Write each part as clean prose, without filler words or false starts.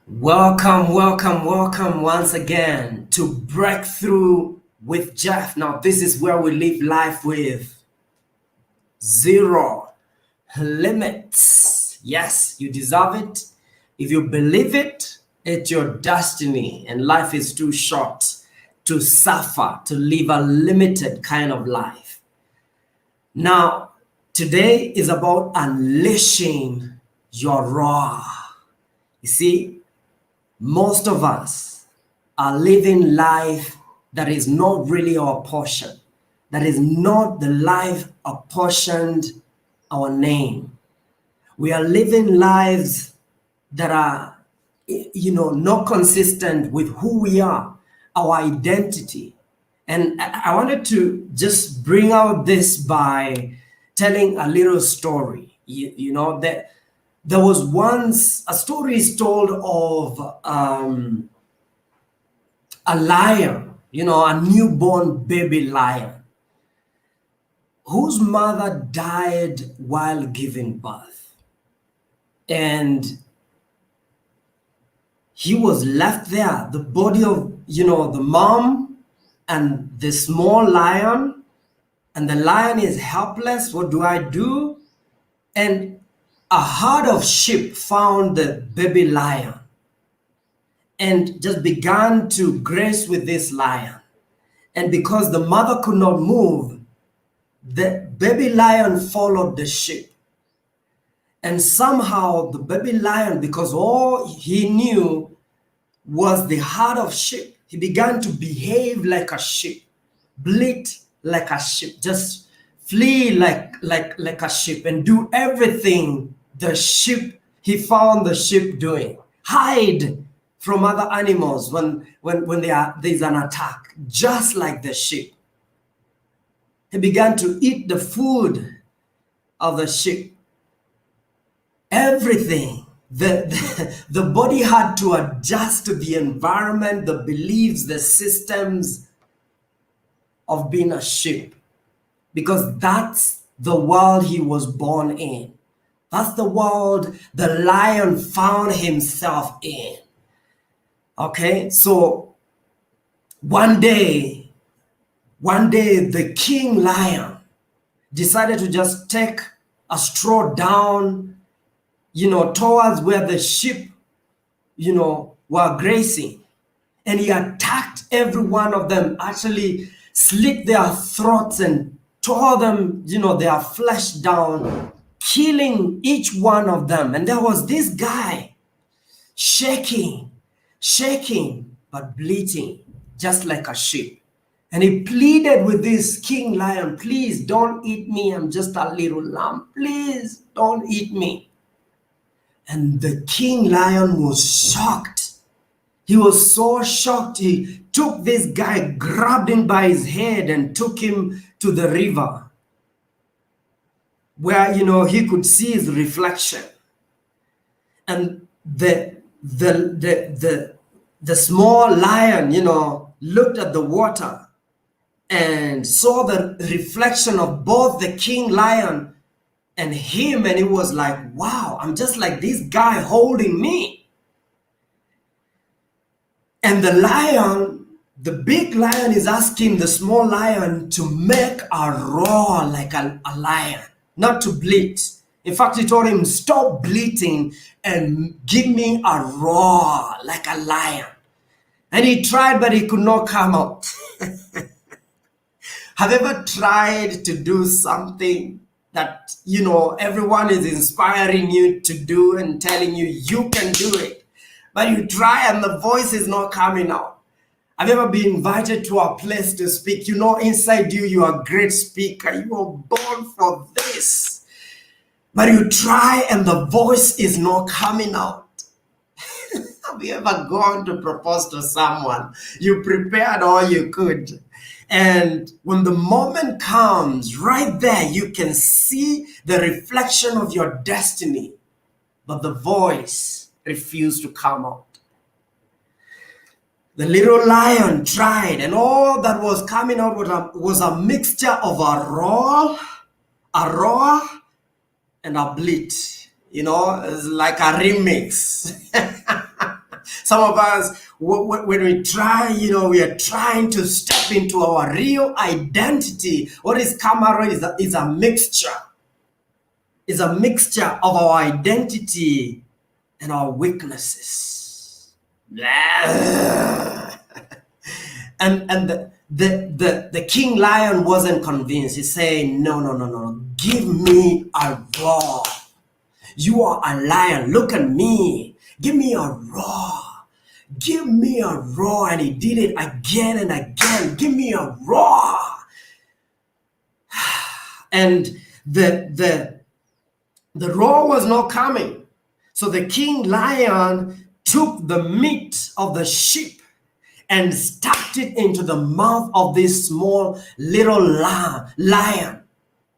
Welcome once again to Breakthrough with Jeff. Now, this is where we live life with zero limits. Yes, you deserve it. If you believe it, it's your destiny, and life is too short to suffer, to live a limited kind of life. Now, today is about unleashing your raw. You see, most of us are living life that is not really our portion, that is not the life apportioned our name. We are living lives that are, not consistent with who we are, our identity. And I wanted to just bring out this by telling a little story. That there was once a story is told of a lion, a newborn baby lion, whose mother died while giving birth. And he was left there, the body of, the mom and the small lion, and the lion is helpless. What do I do? And a herd of sheep found the baby lion and just began to graze with this lion. And because the mother could not move, the baby lion followed the sheep. And somehow the baby lion, because all he knew was the herd of sheep, he began to behave like a sheep, bleat like a sheep, just flee like a sheep, and do everything he found the sheep doing. Hide from other animals when there's an attack, just like the sheep. He began to eat the food of the sheep. Everything. The body had to adjust to the environment, the beliefs, the systems of being a sheep, because that's the world he was born in. That's the world the lion found himself in. Okay, so one day the king lion decided to just take a stroll down, towards where the sheep, were grazing. And he attacked every one of them, actually slit their throats and tore them, their flesh down, killing each one of them. And there was this guy shaking, but bleating, just like a sheep. And he pleaded with this king lion, please don't eat me. I'm just a little lamb. Please don't eat me. And the king lion was shocked. He was so shocked. He took this guy, grabbed him by his head, and took him to the river where, he could see his reflection. And the small lion, looked at the water and saw the reflection of both the king lion and him, and it was like, wow, I'm just like this guy holding me. And the lion, the big lion, is asking the small lion to make a roar like a lion, not to bleat. In fact, he told him, stop bleating and give me a roar like a lion. And he tried, but he could not come out. Have you ever tried to do something that, everyone is inspiring you to do and telling you you can do it, but you try and the voice is not coming out? Have you ever been invited to a place to speak? Inside you are a great speaker. You were born for this. But you try and the voice is not coming out. Have you ever gone to propose to someone? You prepared all you could. And when the moment comes, right there, you can see the reflection of your destiny, but the voice refused to come out. The little lion tried, and all that was coming out was a mixture of a roar, and a bleat. It's like a remix. Some of us, when we try, we are trying to step into our real identity. What is Camaro is a mixture. It's a mixture of our identity and our weaknesses. And the king lion wasn't convinced. He's saying, no. Give me a roar. You are a lion. Look at me. Give me a roar. Give me a roar. And he did it again and again. Give me a roar. And the roar was not coming. So the king lion took the meat of the sheep and stuffed it into the mouth of this small little lion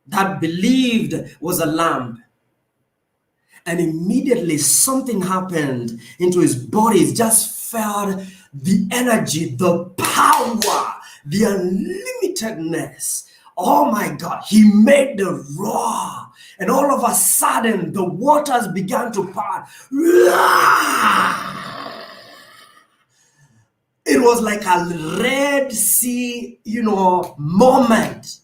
that believed was a lamb. And immediately something happened into his body. He just felt the energy, the power, the unlimitedness. Oh my God, he made the roar. And all of a sudden, the waters began to part. It was like a Red Sea, moment.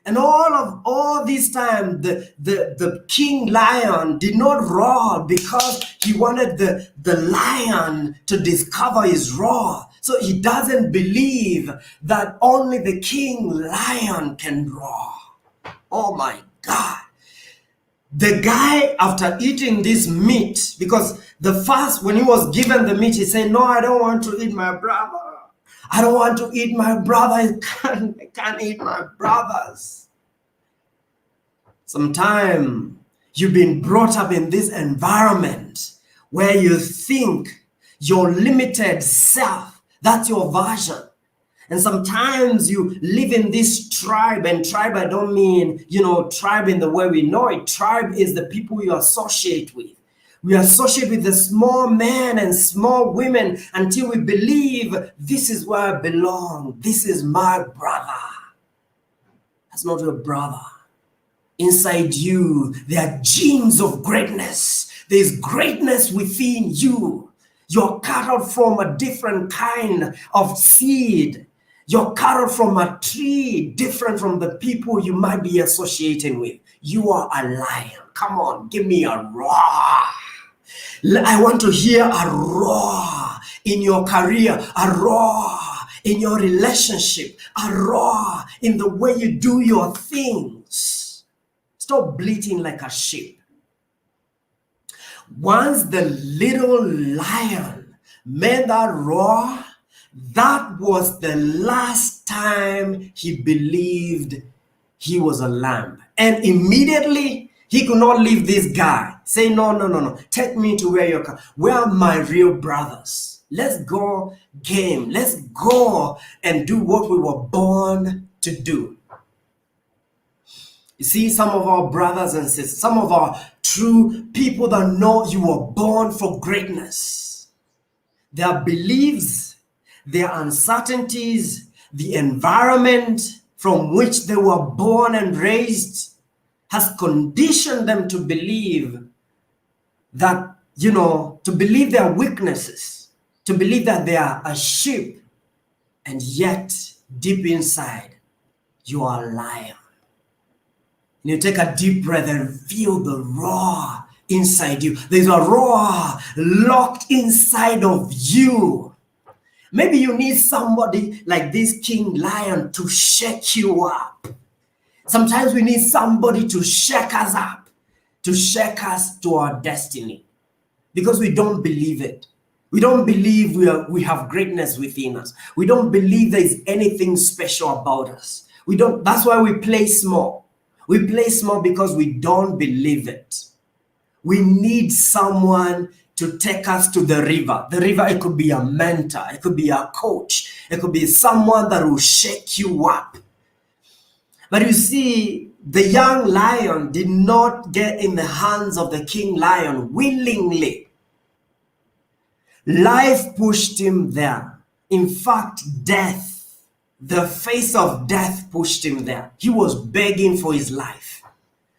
And all this time, the king lion did not roar because he wanted the lion to discover his roar. So he doesn't believe that only the king lion can roar. Oh my God. The guy, after eating this meat, because when he was given the meat, he said, no, I don't want to eat my brother. I don't want to eat my brother. I can't eat my brothers. Sometimes you've been brought up in this environment where you think your limited self, that's your version. And sometimes you live in this tribe, and tribe, I don't mean, tribe in the way we know it. Tribe is the people you associate with. We associate with the small men and small women until we believe this is where I belong. This is my brother. That's not your brother. Inside you, there are genes of greatness. There's greatness within you. You're cut out from a different kind of seed. You're cut out from a tree different from the people you might be associating with. You are a lion. Come on, give me a roar. I want to hear a roar in your career, a roar in your relationship, a roar in the way you do your things. Stop bleating like a sheep. Once the little lion made that roar, that was the last time he believed he was a lamb. And immediately, he could not leave this guy. Say, no. Take me to where are my real brothers? Let's go game. Let's go and do what we were born to do. You see, some of our brothers and sisters, some of our true people that know you were born for greatness, their beliefs, their uncertainties, the environment from which they were born and raised has conditioned them to believe that, to believe their weaknesses, to believe that they are a sheep, and yet deep inside, you are a lion. And you take a deep breath and feel the roar inside you. There's a roar locked inside of you. Maybe you need somebody like this king lion to shake you up. Sometimes we need somebody to shake us up, to shake us to our destiny, because we don't believe it. We don't believe we have greatness within us. We don't believe there is anything special about us. That's why we play small. We play small because we don't believe it. We need someone to take us to the river. The river, it could be a mentor, it could be a coach, it could be someone that will shake you up. But you see, the young lion did not get in the hands of the king lion willingly. Life pushed him there. In fact, death, the face of death pushed him there. He was begging for his life.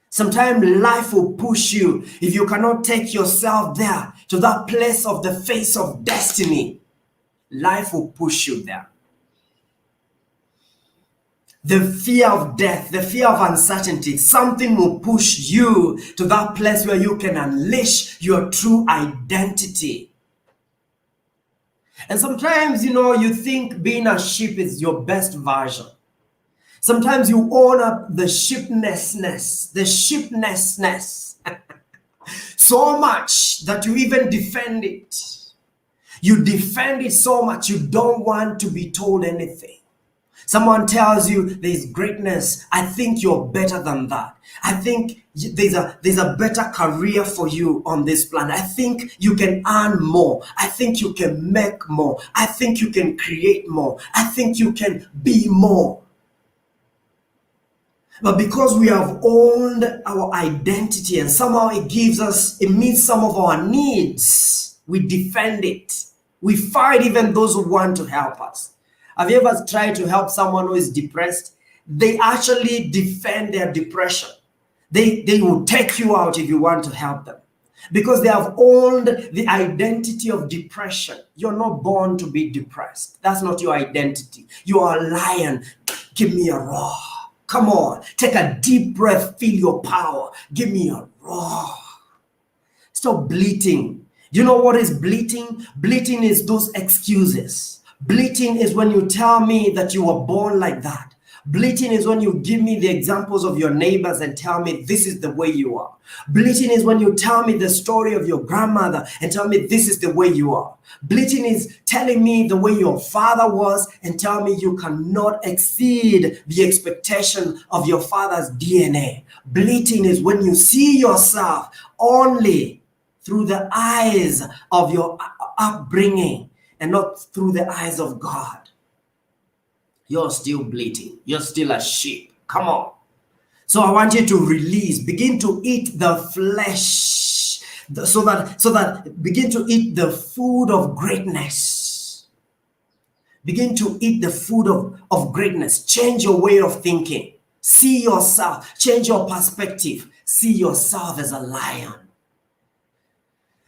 Sometimes life will push you. If you cannot take yourself there, to that place of the face of destiny, life will push you there. The fear of death, the fear of uncertainty, something will push you to that place where you can unleash your true identity. And sometimes, you think being a sheep is your best version. Sometimes you own up the sheepnessness so much that you even defend it. You defend it so much you don't want to be told anything. Someone tells you there's greatness. I think you're better than that. I think there's a better career for you on this planet. I think you can earn more. I think you can make more. I think you can create more. I think you can be more. But because we have owned our identity and somehow it meets some of our needs, we defend it. We fight even those who want to help us. Have you ever tried to help someone who is depressed? They actually defend their depression. They will take you out if you want to help them. Because they have owned the identity of depression. You're not born to be depressed. That's not your identity. You are a lion. Give me a roar. Come on. Take a deep breath. Feel your power. Give me a roar. Stop bleating. You know what is bleating? Bleating is those excuses. Bleating is when you tell me that you were born like that. Bleating is when you give me the examples of your neighbors and tell me this is the way you are. Bleating is when you tell me the story of your grandmother and tell me this is the way you are. Bleating is telling me the way your father was and tell me you cannot exceed the expectation of your father's DNA. Bleating is when you see yourself only through the eyes of your upbringing and not through the eyes of God. You're still bleating. You're still a sheep. Come on. So I want you to release. Begin to eat the flesh. So that begin to eat the food of greatness. Begin to eat the food of greatness. Change your way of thinking. See yourself. Change your perspective. See yourself as a lion.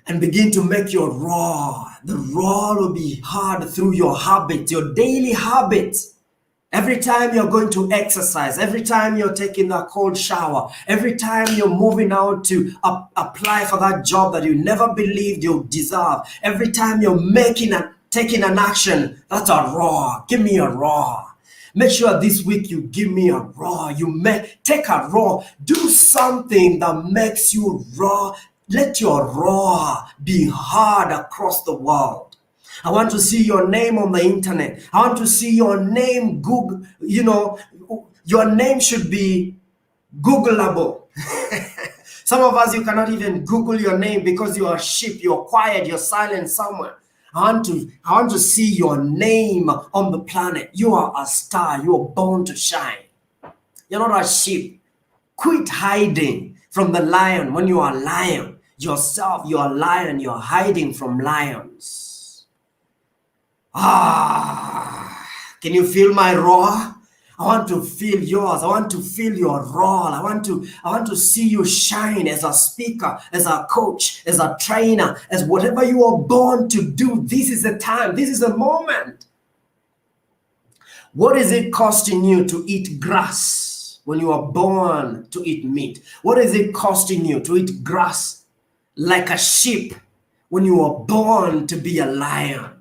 And begin to make your roar. The roar will be heard through your habits, your daily habits. Every time you're going to exercise, every time you're taking a cold shower, every time you're moving out to apply for that job that you never believed you deserve, every time you're taking an action, that's a roar. Give me a roar. Make sure this week you give me a roar. Take a roar. Do something that makes you roar. Let your roar be heard across the world. I want to see your name on the internet. I want to see your name Google. Your name should be Googleable. Some of us, you cannot even Google your name because you are a sheep. You're quiet. You're silent somewhere. I want to see your name on the planet. You are a star. You are born to shine. You're not a sheep. Quit hiding from the lion when you are a lion. Yourself, you are a lion. You're hiding from lions. Can you feel my roar? I want to feel yours. I want to feel your roar. I want to see you shine as a speaker, as a coach, as a trainer, as whatever you are born to do. This is the time. This is the moment. What is it costing you to eat grass when you are born to eat meat? What is it costing you to eat grass like a sheep when you are born to be a lion?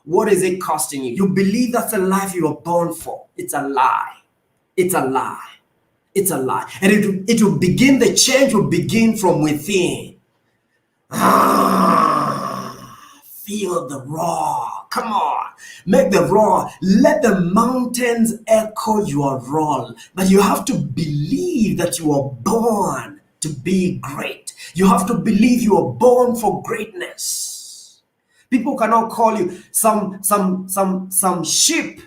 What is it costing you? You believe that's the life you were born for. It's a lie. It's a lie. It's a lie. And it will begin, the change will begin from within. Feel the roar. Come on. Make the roar. Let the mountains echo your roar. But you have to believe that you were born to be great. You have to believe you were born for greatness. People cannot call you some sheep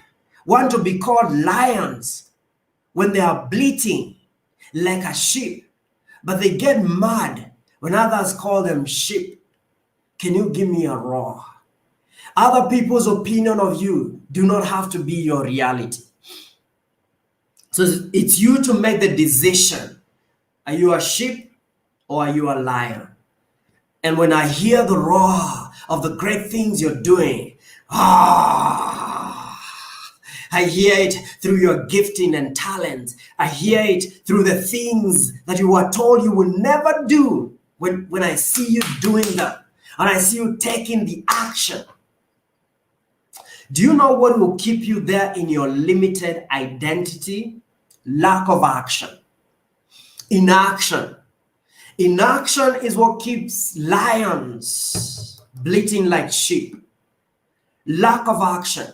want to be called lions when they are bleating like a sheep, but they get mad when others call them sheep. Can you give me a roar? Other people's opinion of you do not have to be your reality. So it's you to make the decision. Are you a sheep or are you a lion? And when I hear the roar of the great things you're doing, I hear it through your gifting and talent. I hear it through the things that you were told you will never do. When I see you doing them, and I see you taking the action. Do you know what will keep you there in your limited identity? Lack of action. Inaction. Inaction is what keeps lions bleating like sheep. Lack of action.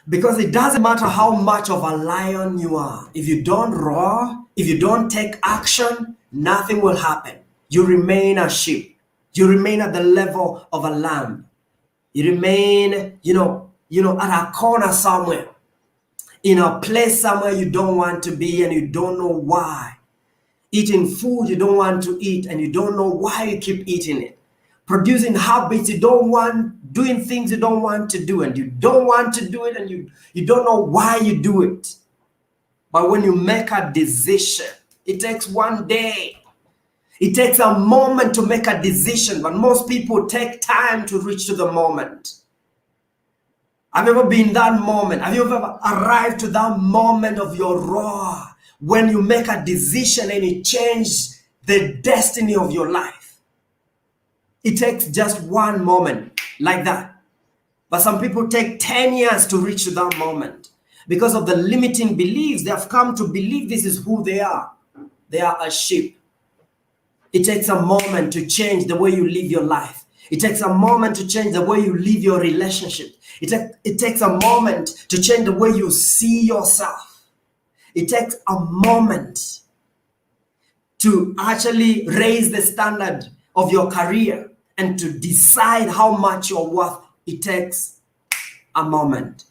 Because it doesn't matter how much of a lion you are. If you don't roar, if you don't take action, nothing will happen. You remain a sheep. You remain at the level of a lamb. You remain, at a corner somewhere. In a place somewhere you don't want to be and you don't know why. Eating food you don't want to eat and you don't know why you keep eating it. Producing habits you don't want, doing things you don't want to do and you don't want to do it and you don't know why you do it. But when you make a decision, it takes one day. It takes a moment to make a decision, but most people take time to reach to the moment. Have you ever been in that moment? Have you ever arrived to that moment of your roar when you make a decision and it changes the destiny of your life? It takes just one moment like that. But some people take 10 years to reach to that moment. Because of the limiting beliefs, they have come to believe this is who they are. They are a sheep. It takes a moment to change the way you live your life. It takes a moment to change the way you live your relationship. It takes a moment to change the way you see yourself. It takes a moment to actually raise the standard of your career and to decide how much you're worth. It takes a moment.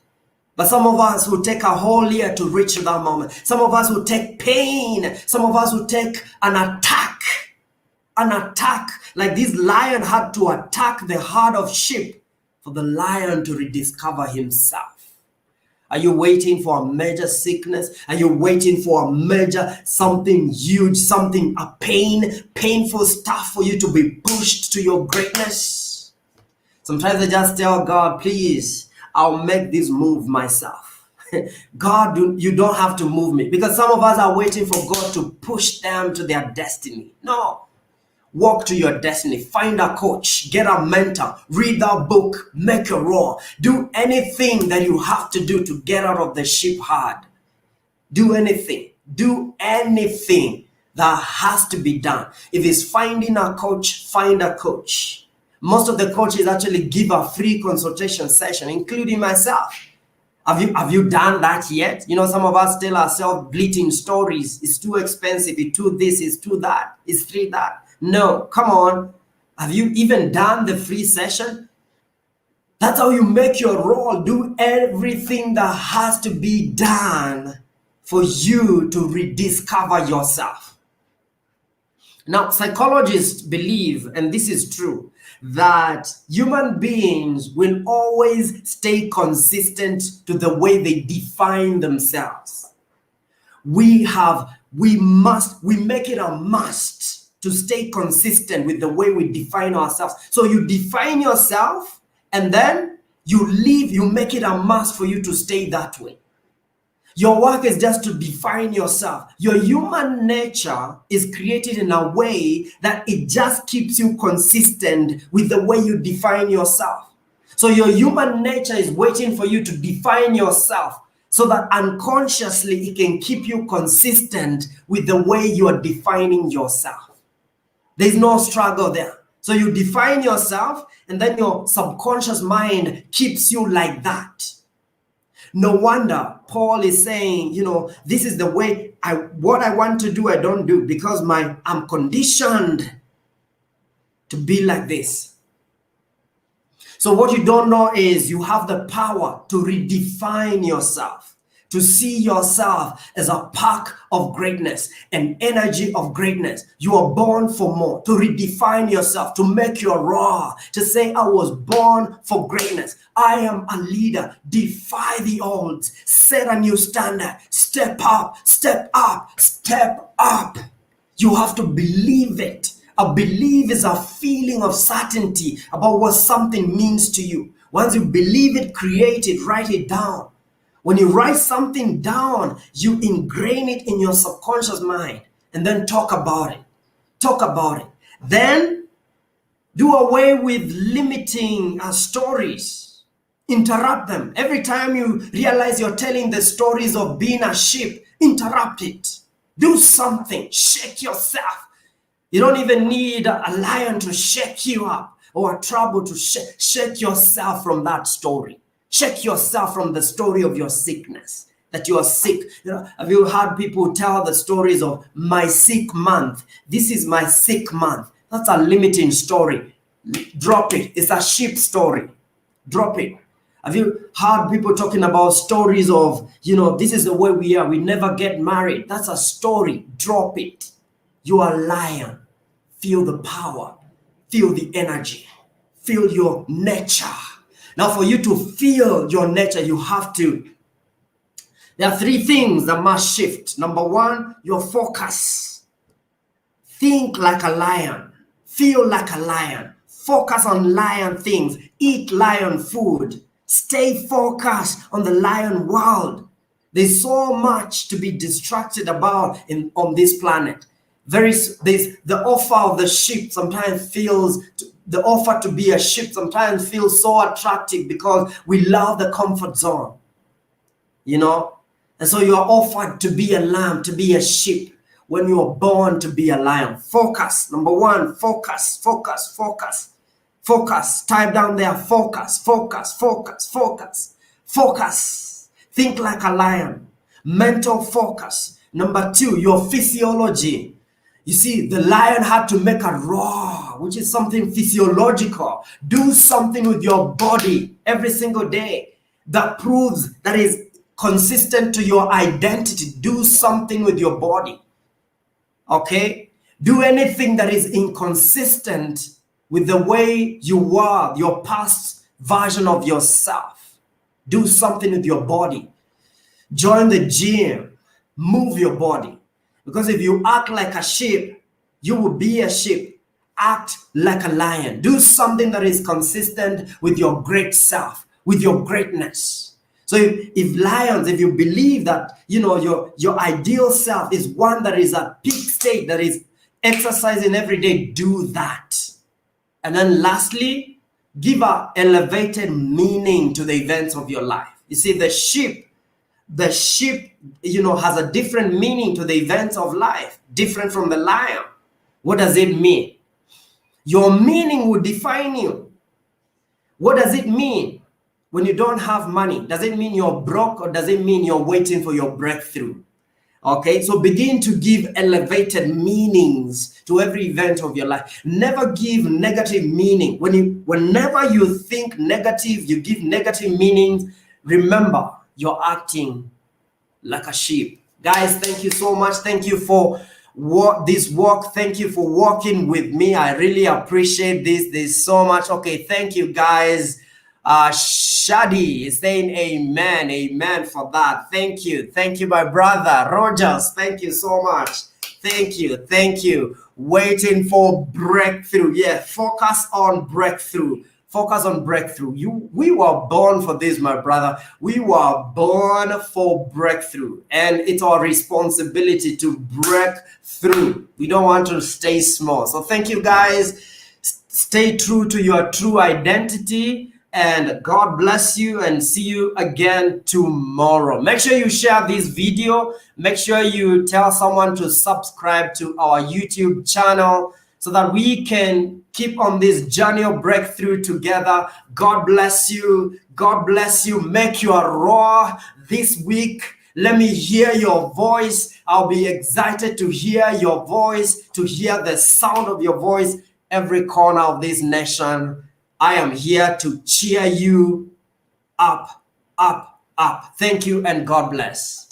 But some of us will take a whole year to reach that moment. Some of us will take pain. Some of us will take an attack. An attack, like this lion had to attack the herd of sheep for the lion to rediscover himself. Are you waiting for a major sickness? Are you waiting for a major something huge, something, a painful stuff for you to be pushed to your greatness? Sometimes I just tell God, please, I'll make this move myself. God, you don't have to move me. Because some of us are waiting for God to push them to their destiny. No. Walk to your destiny. Find a coach. Get a mentor. Read that book. Make a roar. Do anything that you have to do to get out of the sheep herd. Do anything. Do anything that has to be done. If it's finding a coach, find a coach. Most of the coaches actually give a free consultation session, including myself. Have you done that yet? Some of us tell ourselves bleating stories. It's too expensive. It's too this. It's too that. It's free that. No, come on. Have you even done the free session? That's how you make your role. Do everything that has to be done for you to rediscover yourself. Now, psychologists believe, and this is true, that human beings will always stay consistent to the way they define themselves. We make it a must to stay consistent with the way we define ourselves. So you define yourself and then you make it a must for you to stay that way. Your work is just to define yourself. Your human nature is created in a way that it just keeps you consistent with the way you define yourself. So your human nature is waiting for you to define yourself so that unconsciously it can keep you consistent with the way you are defining yourself. There's no struggle there. So you define yourself and then your subconscious mind keeps you like that. No wonder Paul is saying, this is the way what I want to do, I don't do because I'm conditioned to be like this. So what you don't know is you have the power to redefine yourself. To see yourself as a pack of greatness, an energy of greatness. You are born for more. To redefine yourself, to make your roar, to say, I was born for greatness. I am a leader. Defy the odds. Set a new standard. Step up, step up, step up. You have to believe it. A belief is a feeling of certainty about what something means to you. Once you believe it, create it, write it down. When you write something down, you ingrain it in your subconscious mind and then talk about it. Talk about it. Then do away with limiting stories. Interrupt them. Every time you realize you're telling the stories of being a sheep, interrupt it. Do something. Shake yourself. You don't even need a lion to shake you up or a trouble to shake yourself from that story. Shake yourself from the story of your sickness, that you are sick. Have you heard people tell the stories of my sick month? This is my sick month. That's a limiting story. Drop it. It's a sheep story. Drop it. Have you heard people talking about stories of, this is the way we are. We never get married. That's a story. Drop it. You are a lion. Feel the power. Feel the energy. Feel your nature. Now, for you to feel your nature, there are three things that must shift. Number one, your focus. Think like a lion. Feel like a lion. Focus on lion things. Eat lion food. Stay focused on the lion world. There's so much to be distracted about on this planet. The offer of the sheep sometimes the offer to be a sheep sometimes feels so attractive because we love the comfort zone, and so you are offered to be a lamb, to be a sheep when you are born to be a lion. Focus. Number one, focus. Type down there, focus. Think like a lion. Mental focus. Number two, your physiology. You see, the lion had to make a roar, which is something physiological. Do something with your body every single day that proves that is consistent to your identity. Do something with your body. Okay? Do anything that is inconsistent with the way you were, your past version of yourself. Do something with your body. Join the gym. Move your body. Because if you act like a sheep, you will be a sheep. Act like a lion. Do something that is consistent with your great self, with your greatness. So if you believe that, your ideal self is one that is at peak state, that is exercising every day, do that. And then lastly, give an elevated meaning to the events of your life. You see, the sheep, has a different meaning to the events of life, different from the lion. What does it mean? Your meaning will define you. What does it mean when you don't have money? Does it mean you're broke, or does it mean you're waiting for your breakthrough? Okay, so begin to give elevated meanings to every event of your life. Never give negative meaning. Whenever you think negative, you give negative meanings, remember, you're acting like a sheep. Guys, thank you so much. Thank you for this walk. Thank you for walking with me. I really appreciate this. There's so much. Okay, thank you, guys. Shadi is saying amen for that. Thank you, my brother Rogers. Thank you so much. Thank you. Waiting for breakthrough. Yeah, focus on breakthrough. We were born for this, my brother. We were born for breakthrough, and it's our responsibility to break through. We don't want to stay small. So thank you, guys. Stay true to your true identity, and God bless you, and see you again tomorrow. Make sure you share this video. Make sure you tell someone to subscribe to our YouTube channel so that we can keep on this journey of breakthrough together. God bless you. Make your roar this week. Let me hear your voice. I'll be excited to hear your voice, to hear the sound of your voice every corner of this nation. I am here to cheer you up. Thank you, and God bless.